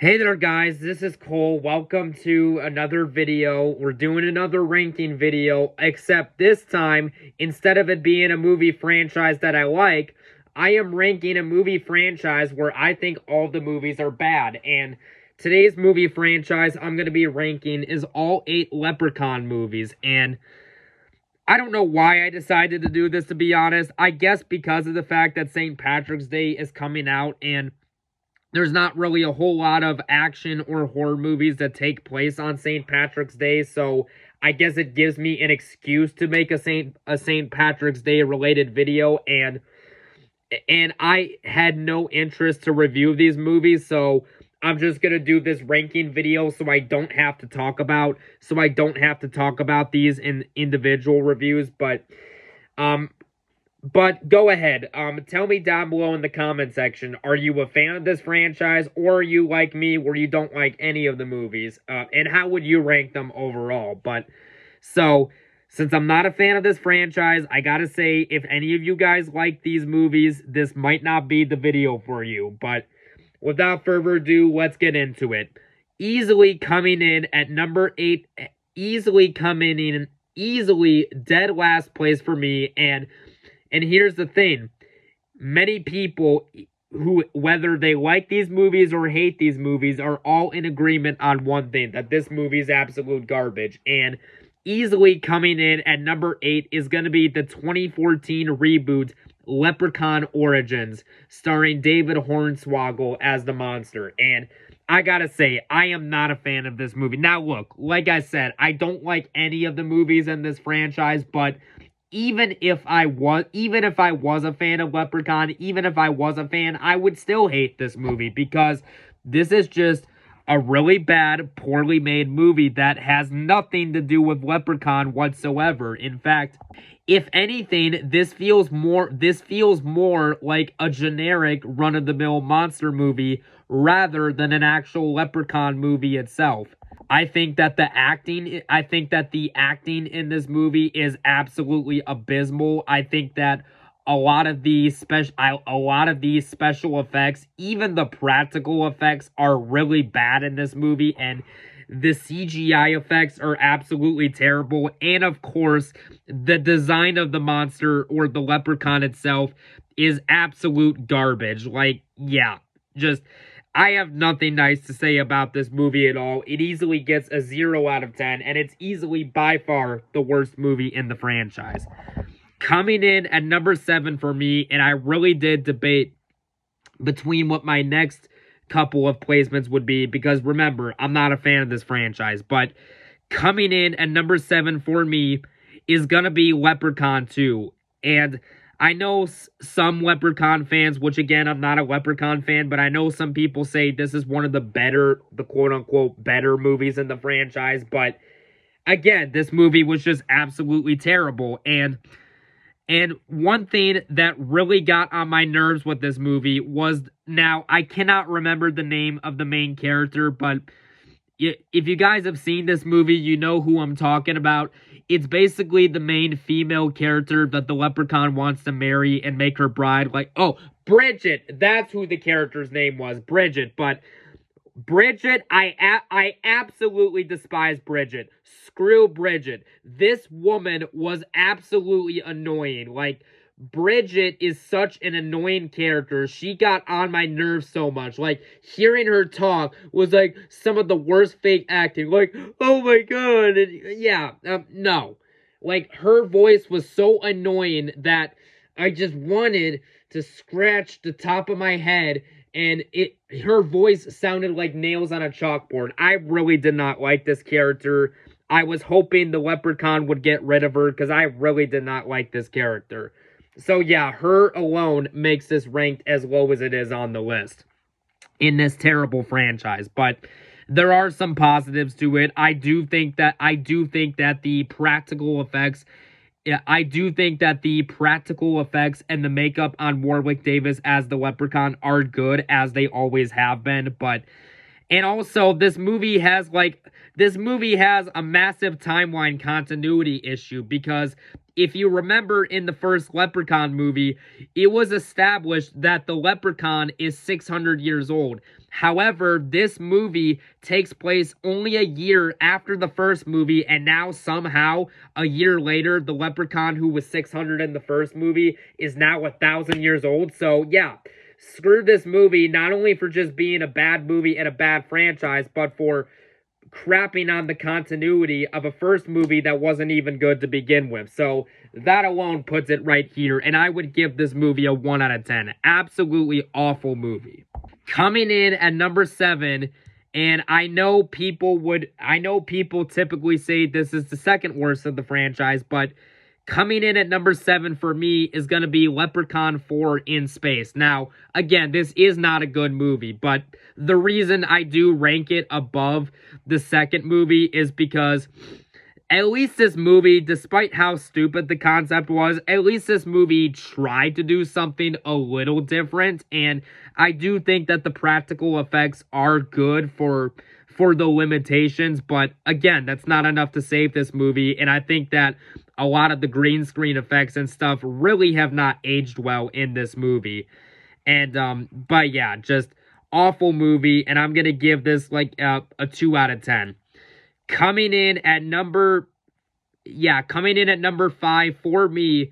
Hey there guys, this is Cole. Welcome to another video. We're doing another ranking video, except this time, instead of it being a movie franchise that I like, I am ranking a movie franchise where I think all the movies are bad. And today's movie franchise I'm going to be ranking is all 8 Leprechaun movies. And I don't know why I decided to do this, to be honest. I guess because of the fact that St. Patrick's Day is coming out and there's not really a whole lot of action or horror movies that take place on St. Patrick's Day, so I guess it gives me an excuse to make a St. Patrick's Day related video, and I had no interest to review these movies, so I'm just gonna do this ranking video so I don't have to talk about these in individual reviews, but go ahead. Tell me down below in the comment section, are you a fan of this franchise, or are you like me where you don't like any of the movies? And how would you rank them overall? Since I'm not a fan of this franchise, I gotta say, if any of you guys like these movies, this might not be the video for you. But without further ado, let's get into it. Easily coming in at number 8, easily dead last place for me, and here's the thing, many people who, whether they like these movies or hate these movies, are all in agreement on one thing, that this movie is absolute garbage. And easily coming in at number 8 is going to be the 2014 reboot, Leprechaun Origins, starring David Hornswoggle as the monster. And I gotta say, I am not a fan of this movie. Now look, like I said, I don't like any of the movies in this franchise, but even if I was a fan of Leprechaun, I would still hate this movie because this is just a really bad, poorly made movie that has nothing to do with Leprechaun whatsoever. In fact, if anything, this feels more like a generic run-of-the-mill monster movie rather than an actual Leprechaun movie itself. I think that the acting in this movie is absolutely abysmal. I think that a lot of these special effects, even the practical effects, are really bad in this movie, and the CGI effects are absolutely terrible. And of course, the design of the monster, or the leprechaun itself, is absolute garbage. Like, yeah, just, I have nothing nice to say about this movie at all. It easily gets a 0 out of 10, and it's easily by far the worst movie in the franchise. Coming in at number 7 for me, and I really did debate between what my next couple of placements would be, because remember, I'm not a fan of this franchise, but coming in at number 7 for me is gonna be Leprechaun 2, and I know some Leprechaun fans, which again, I'm not a Leprechaun fan, but I know some people say this is one of the quote-unquote better movies in the franchise, but again, this movie was just absolutely terrible, and one thing that really got on my nerves with this movie was, now, I cannot remember the name of the main character, but if you guys have seen this movie, you know who I'm talking about. It's basically the main female character that the leprechaun wants to marry and make her bride. Like, oh, Bridget. That's who the character's name was, Bridget. But Bridget, I absolutely despise Bridget. Screw Bridget. This woman was absolutely annoying. Like, Bridget is such an annoying character. She got on my nerves so much. Like, hearing her talk was like some of the worst fake acting. Like, oh my god. And, yeah, no. Like, her voice was so annoying that I just wanted to scratch the top of my head, and her voice sounded like nails on a chalkboard. I really did not like this character. I was hoping the leprechaun would get rid of her because I really did not like this character. So yeah, her alone makes this ranked as low as it is on the list in this terrible franchise. But there are some positives to it. I do think that the practical effects and the makeup on Warwick Davis as the leprechaun are good, as they always have been. But And also, this movie has a massive timeline continuity issue because if you remember in the first Leprechaun movie, it was established that the Leprechaun is 600 years old. However, this movie takes place only a year after the first movie, and now somehow, a year later, the Leprechaun who was 600 in the first movie is now 1,000 years old. So, yeah, screw this movie, not only for just being a bad movie and a bad franchise, but for crapping on the continuity of a first movie that wasn't even good to begin with. So that alone puts it right here, and I would give this movie a 1 out of 10. Absolutely awful movie. Coming in at number 7, and I know people typically say this is the second worst of the franchise, but coming in at number 7 for me is going to be Leprechaun 4 in Space. Now, again, this is not a good movie, but the reason I do rank it above the second movie is because at least this movie, despite how stupid the concept was, at least this movie tried to do something a little different, and I do think that the practical effects are good for the limitations, but again, that's not enough to save this movie, and I think that a lot of the green screen effects and stuff really have not aged well in this movie. And, but yeah, just awful movie, and I'm gonna give this, like, a 2 out of 10. Coming in at number 5 for me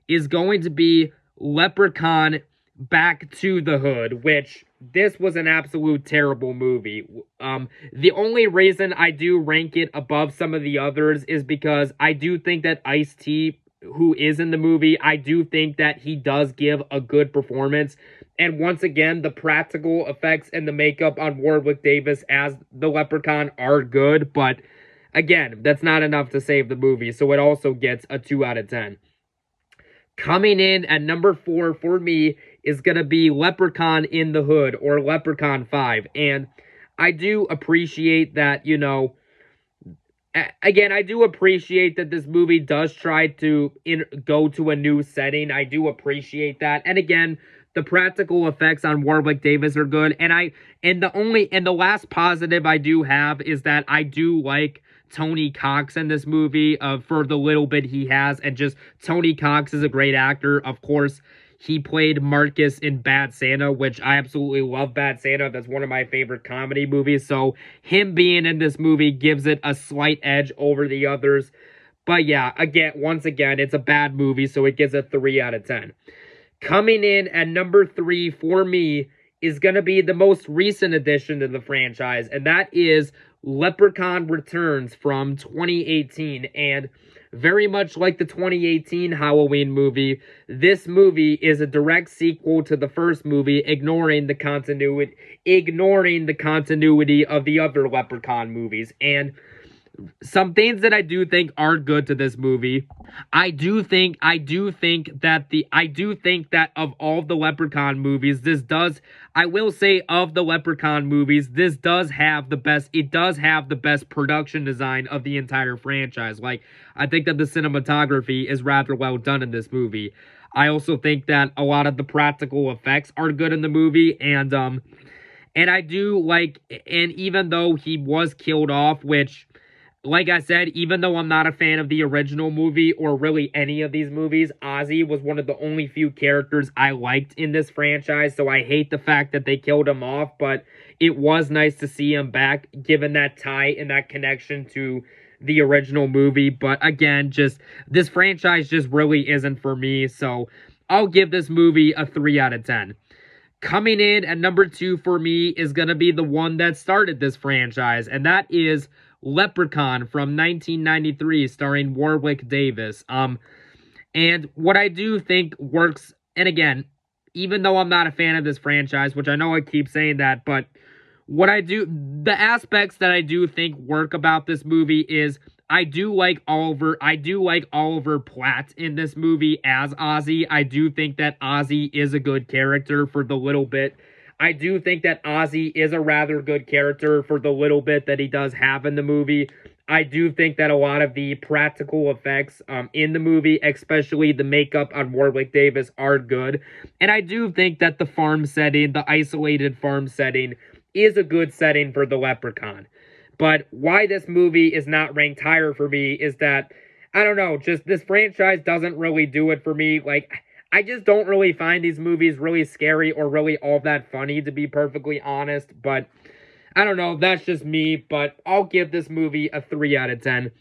is going to be Leprechaun Back to the Hood, which this was an absolute terrible movie. The only reason I do rank it above some of the others is because I do think that Ice-T, who is in the movie, I do think that he does give a good performance. And once again, the practical effects and the makeup on Warwick Davis as the Leprechaun are good, but again, that's not enough to save the movie, so it also gets a 2 out of 10. Coming in at number 4 for me is going to be Leprechaun in the Hood, or Leprechaun 5, and I do appreciate that, you know, again, I do appreciate that this movie does try to go to a new setting. I do appreciate that, and again, the practical effects on Warwick Davis are good, and the last positive I do have is that I do like Tony Cox in this movie for the little bit he has, and just Tony Cox is a great actor. Of course, he played Marcus in Bad Santa, which I absolutely love Bad Santa. That's one of my favorite comedy movies, so him being in this movie gives it a slight edge over the others. But yeah, once again, it's a bad movie, so it gets a 3 out of 10. Coming in at number 3 for me is going to be the most recent addition to the franchise, and that is Leprechaun Returns from 2018. And very much like the 2018 Halloween movie, this movie is a direct sequel to the first movie, ignoring the continuity of the other Leprechaun movies. And some things that I do think are good to this movie. I do think that of all the Leprechaun movies, I will say of the Leprechaun movies, this does have the best production design of the entire franchise. Like, I think that the cinematography is rather well done in this movie. I also think that a lot of the practical effects are good in the movie, and I do like, and even though he was killed off, which, like I said, even though I'm not a fan of the original movie or really any of these movies, Ozzy was one of the only few characters I liked in this franchise, so I hate the fact that they killed him off, but it was nice to see him back, given that tie and that connection to the original movie. But again, this franchise just really isn't for me, so I'll give this movie a 3 out of 10. Coming in at number 2 for me is going to be the one that started this franchise, and that is Leprechaun from 1993, starring Warwick Davis. And what I do think works, and again, even though I'm not a fan of this franchise, which I know I keep saying that, but the aspects that I do think work about this movie is I do like Oliver Platt in this movie as Ozzy. I do think that Ozzy is a good character for the little bit. I do think that Ozzy is a rather good character for the little bit that he does have in the movie. I do think that a lot of the practical effects in the movie, especially the makeup on Warwick Davis, are good. And I do think that the isolated farm setting, is a good setting for the Leprechaun. But why this movie is not ranked higher for me is that, I don't know, just this franchise doesn't really do it for me. Like, I just don't really find these movies really scary or really all that funny, to be perfectly honest. But I don't know, that's just me. But I'll give this movie a 3 out of 10.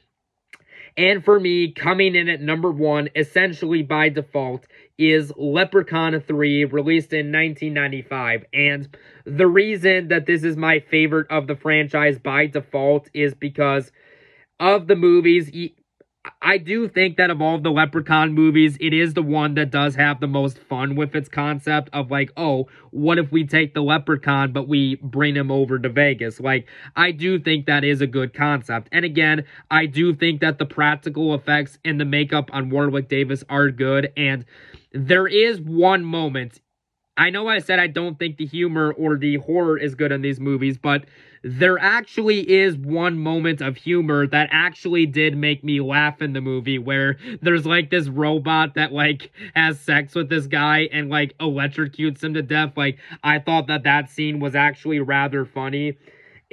And for me, coming in at number 1, essentially by default, is Leprechaun 3, released in 1995. And the reason that this is my favorite of the franchise by default is because of the movies. I do think that of all the Leprechaun movies, it is the one that does have the most fun with its concept of like, oh, what if we take the Leprechaun but we bring him over to Vegas? Like, I do think that is a good concept. And again, I do think that the practical effects and the makeup on Warwick Davis are good. And there is one moment, I know I said I don't think the humor or the horror is good in these movies, but there actually is one moment of humor that actually did make me laugh in the movie, where there's like this robot that like has sex with this guy and like electrocutes him to death. Like, I thought that scene was actually rather funny.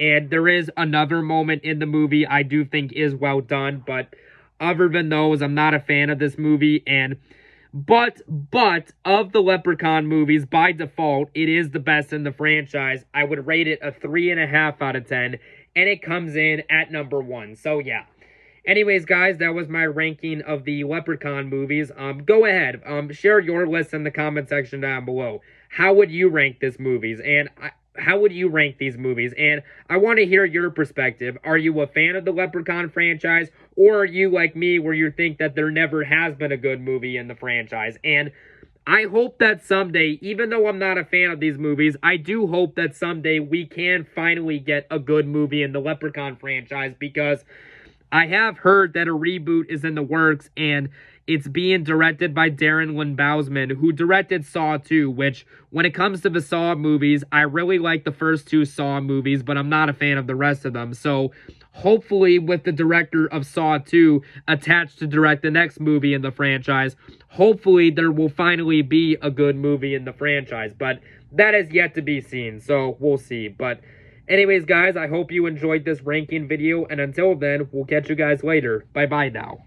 And there is another moment in the movie I do think is well done, but other than those, I'm not a fan of this movie. And But of the Leprechaun movies, by default, it is the best in the franchise. I would rate it a 3.5 out of 10, and it comes in at number 1. So yeah. Anyways, guys, that was my ranking of the Leprechaun movies. Go ahead, share your list in the comment section down below. How would you rank these movies? And how would you rank these movies? And I want to hear your perspective. Are you a fan of the Leprechaun franchise? Or are you like me, where you think that there never has been a good movie in the franchise? And I hope that someday, even though I'm not a fan of these movies, I do hope that someday we can finally get a good movie in the Leprechaun franchise, because I have heard that a reboot is in the works, and it's being directed by Darren Lynn Bousman, who directed Saw 2, which, when it comes to the Saw movies, I really like the first 2 Saw movies, but I'm not a fan of the rest of them. So, hopefully, with the director of Saw 2 attached to direct the next movie in the franchise, hopefully there will finally be a good movie in the franchise. But that is yet to be seen, so we'll see. But anyways, guys, I hope you enjoyed this ranking video, and until then, we'll catch you guys later. Bye-bye now.